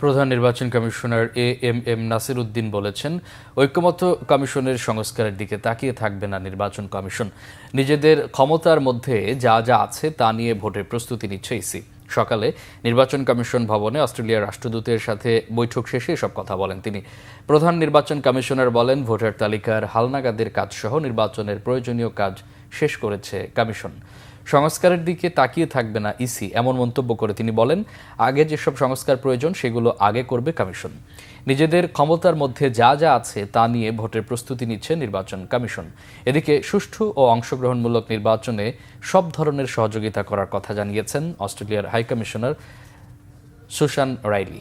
প্রধান নির্বাচন commissioner AMM Nasir Uddin বলেছেন, ঐক্যমত্য কমিশনের সংস্কারের দিকে তাকিয়ে থাকবে না নির্বাচন কমিশন। নিজেদের ক্ষমতার মধ্যে যা যা আছে তা নিয়ে ভোটের প্রস্তুতি নিচ্ছে ইসি। সকালে নির্বাচন কমিশন ভবনে অস্ট্রেলিয়ার রাষ্ট্রদূতের সাথে বৈঠক শেষে এসব কথা বলেন তিনি। প্রধান নির্বাচন কমিশনার বলেন, ভোটার তালিকার হালনাগাদের কাজসহ নির্বাচনের প্রয়োজনীয় কাজ শেষ করেছে কমিশন। সংস্কারের দিকে তাকিয়ে থাকবে না ইসি, এমন মন্তব্য করে তিনি বলেন, আগে যেসব সংস্কার প্রয়োজন সেগুলো আগে করবে কমিশন। নিজেদের ক্ষমতার মধ্যে যা যা আছে তা নিয়ে ভোটের প্রস্তুতি নিচ্ছে নির্বাচন কমিশন। এদিকে সুষ্ঠু ও অংশগ্রহণমূলক নির্বাচনে সব ধরনের সহযোগিতা করার কথা জানিয়েছেন অস্ট্রেলিয়ার হাইকমিশনার সুসান রাইলি।